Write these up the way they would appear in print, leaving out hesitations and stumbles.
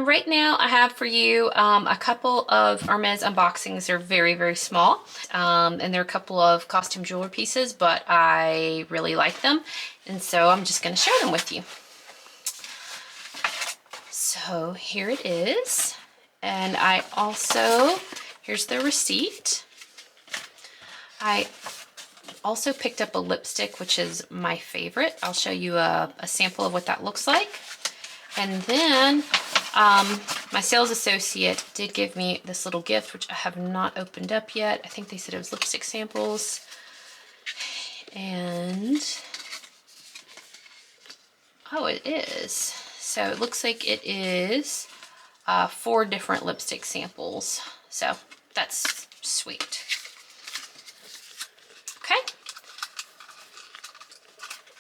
right now I have for you a couple of Hermes unboxings. They're very, very small. And they're a couple of costume jewelry pieces, but I really like them. And so I'm just going to share them with you. So here it is. And I also, here's the receipt. I also picked up a lipstick, which is my favorite. I'll show you a sample of what that looks like. And then my sales associate did give me this little gift, which I have not opened up yet. I think they said it was lipstick samples. And, oh, it is. So it looks like it is 4 different lipstick samples. So that's sweet. Okay.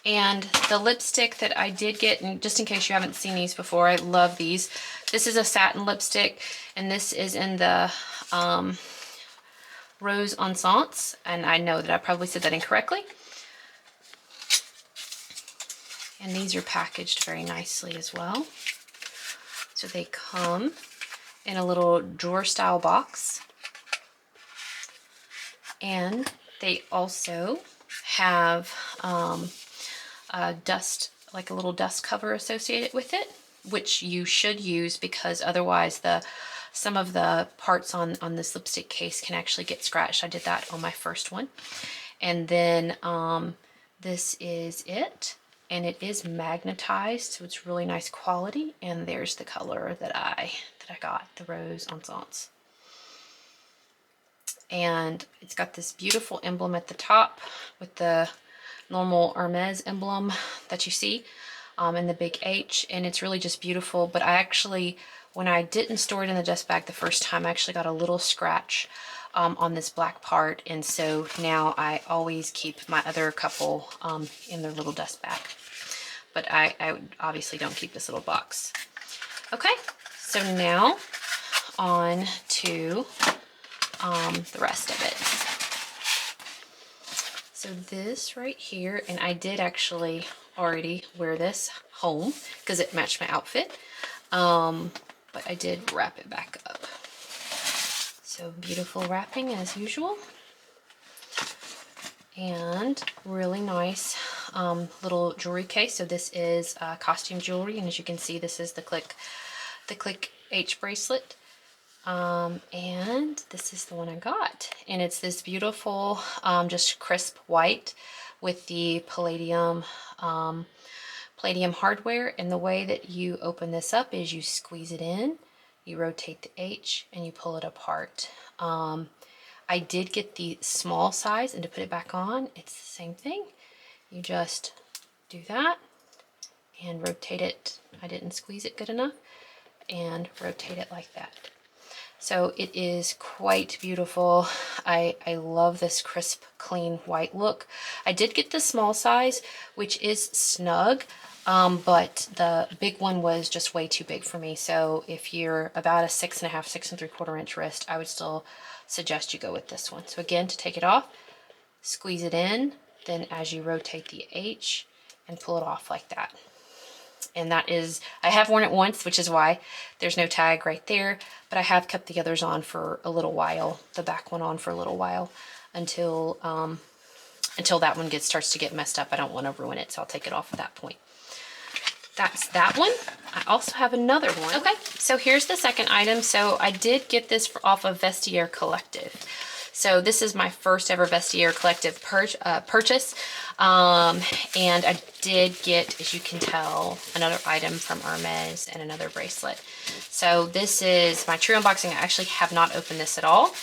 And the lipstick that I did get, and just in case you haven't seen these before, I love these. This is a satin lipstick, and this is in the Rose Encens, and I know that I probably said that incorrectly. And these are packaged very nicely as well. So they come in a little drawer style box. And they also have a like a little dust cover associated with it, which you should use because otherwise some of the parts on this lipstick case can actually get scratched. I did that on my first one. And then this is it. And it is magnetized, so it's really nice quality. And there's the color that I got, the Rose Encens. And it's got this beautiful emblem at the top with the normal Hermes emblem that you see, and the big H, and it's really just beautiful. But I actually, when I didn't store it in the dust bag the first time, I actually got a little scratch on this black part, and so now I always keep my other couple in their little dust bag. But I obviously don't keep this little box. Okay, so now on to the rest of it. So this right here, and I did actually already wear this home because it matched my outfit, but I did wrap it back up. So beautiful wrapping as usual, and really nice little jewelry case. So this is costume jewelry, and as you can see, this is the Clic H bracelet. And this is the one I got, and it's this beautiful just crisp white with the palladium hardware. And the way that you open this up is you squeeze it in, you rotate the H, and you pull it apart. I did get the small size, and to put it back on, it's the same thing. You just do that and rotate it. I didn't squeeze it good enough, and rotate it like that. So it is quite beautiful. I love this crisp, clean white look. I did get the small size, which is snug, but the big one was just way too big for me. So if you're about a 6.5, 6 3/4 inch wrist, I would still suggest you go with this one. So again, to take it off, squeeze it in, then as you rotate the H and pull it off like that. And that is, I have worn it once, which is why there's no tag right there, but I have kept the others on for a little while, the back one on for a little while, until that one starts to get messed up. I don't want to ruin it, so I'll take it off at that point. That's that one. I also have another one. Okay, so here's the second item. So I did get this off of Vestiaire Collective. So this is my first ever Vestiaire Collective purchase. And I did get, as you can tell, another item from Hermes and another bracelet. So this is my true unboxing. I actually have not opened this at all.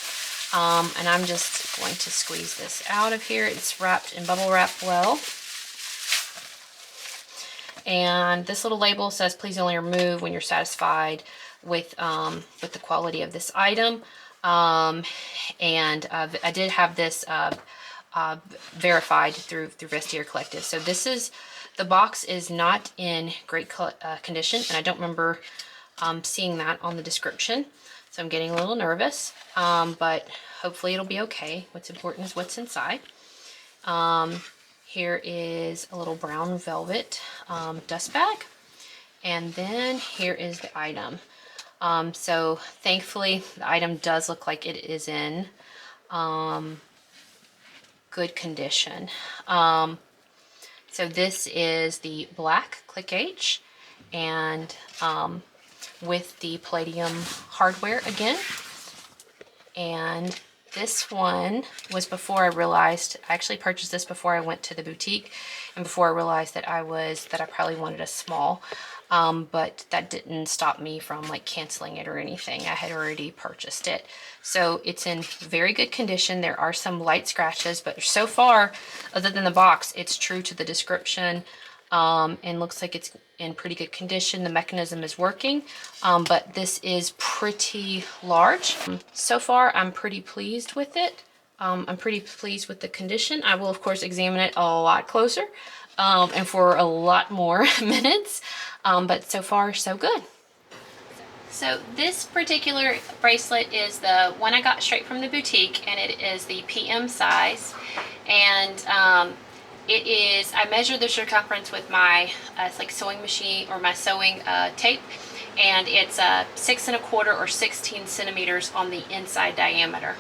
And I'm just going to squeeze this out of here. It's wrapped in bubble wrap well. And this little label says, please only remove when you're satisfied with the quality of this item. And I did have this verified through Vestiaire Collective. So this is, the box is not in great condition, and I don't remember seeing that on the description. So I'm getting a little nervous, but hopefully it'll be okay. What's important is what's inside. Here is a little brown velvet dust bag. And then here is the item. So thankfully the item does look like it is in good condition. So this is the black Clic H, and with the palladium hardware again. And this one was before I realized, I actually purchased this before I went to the boutique and before I realized that I probably wanted a small. But that didn't stop me from like canceling it or anything. I had already purchased it. So it's in very good condition. There are some light scratches, but so far, other than the box, it's true to the description. And looks like it's in pretty good condition. The mechanism is working, but this is pretty large. So far, I'm pretty pleased with it. I'm pretty pleased with the condition. I will, of course, examine it a lot closer and for a lot more minutes, but so far, so good. So this particular bracelet is the one I got straight from the boutique, and it is the PM size. And it is, I measured the circumference with my like sewing machine or my sewing tape, and it's 6 1/4 or 16 centimeters on the inside diameter.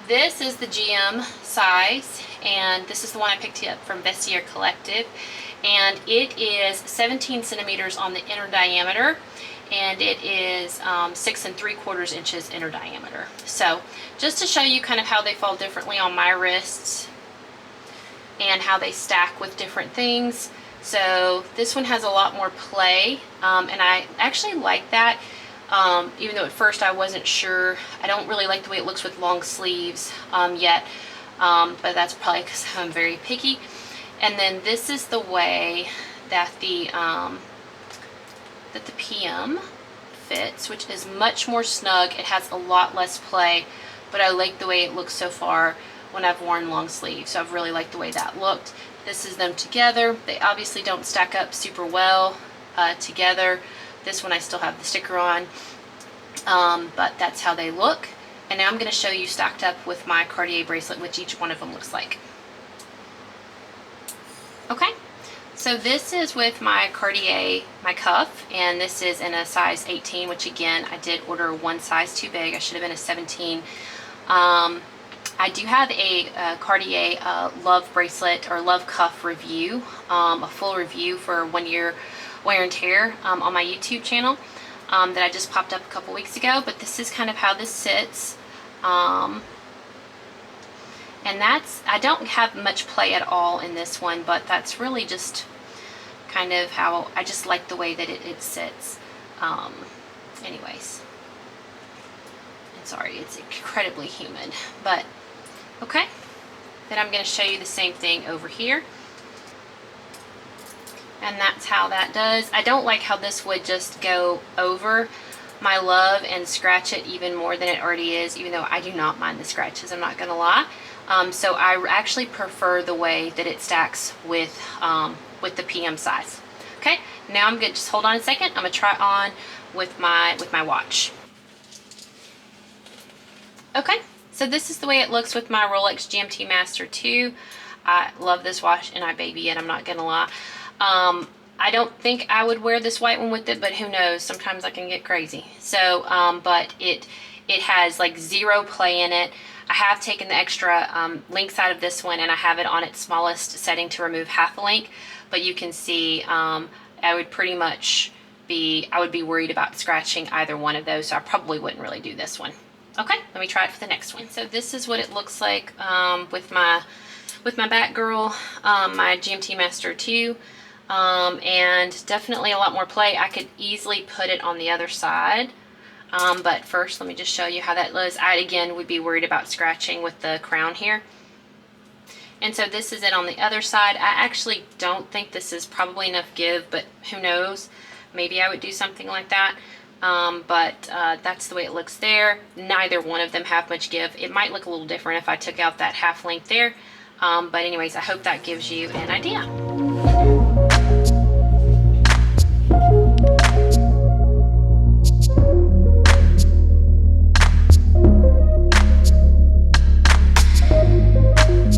This is the GM size, and this is the one I picked up from Vestiaire Collective, and it is 17 centimeters on the inner diameter, and it is 6 3/4 inches inner diameter. So just to show you kind of how they fall differently on my wrists and how they stack with different things. So this one has a lot more play, and I actually like that, even though at first I wasn't sure. I don't really like the way it looks with long sleeves yet, but that's probably because I'm very picky. And then this is the way that the PM fits, which is much more snug. It has a lot less play, but I like the way it looks so far when I've worn long sleeves. So I've really liked the way that looked. This is them together. They obviously don't stack up super well together. This one I still have the sticker on, but that's how they look. And now I'm going to show you stacked up with my Cartier bracelet, which each one of them looks like. Okay, so this is with my Cartier, my cuff, and this is in a size 18, which again, I did order one size too big. I should have been a 17. I do have a Cartier Love bracelet or Love cuff review, a full review for 1 year wear and tear on my YouTube channel that I just popped up a couple weeks ago, but this is kind of how this sits. And that's, I don't have much play at all in this one, but that's really just kind of how, I just like the way that it sits. Anyways, I'm sorry, it's incredibly humid, but okay. Then I'm going to show you the same thing over here. And that's how that does. I don't like how this would just go over my Love and scratch it even more than it already is, even though I do not mind the scratches, I'm not going to lie. So I actually prefer the way that it stacks with the PM size. Okay, now I'm good. Just hold on a second. I'm gonna try on with my watch. Okay, so this is the way it looks with my Rolex GMT Master 2. I love this watch and I baby it, I'm not gonna lie. I don't think I would wear this white one with it, but who knows? Sometimes I can get crazy. So, but it has like zero play in it. I have taken the extra links out of this one, and I have it on its smallest setting to remove half a link. But you can see I would pretty much be, I would be worried about scratching either one of those, so I probably wouldn't really do this one. Okay, let me try it for the next one. So this is what it looks like with my Batgirl, my GMT Master 2. And definitely a lot more play. I could easily put it on the other side. But first, let me just show you how that looks. I, again, would be worried about scratching with the crown here. And so this is it on the other side. I actually don't think this is probably enough give, but who knows? Maybe I would do something like that. But that's the way it looks there. Neither one of them have much give. It might look a little different if I took out that half length there. But anyways, I hope that gives you an idea.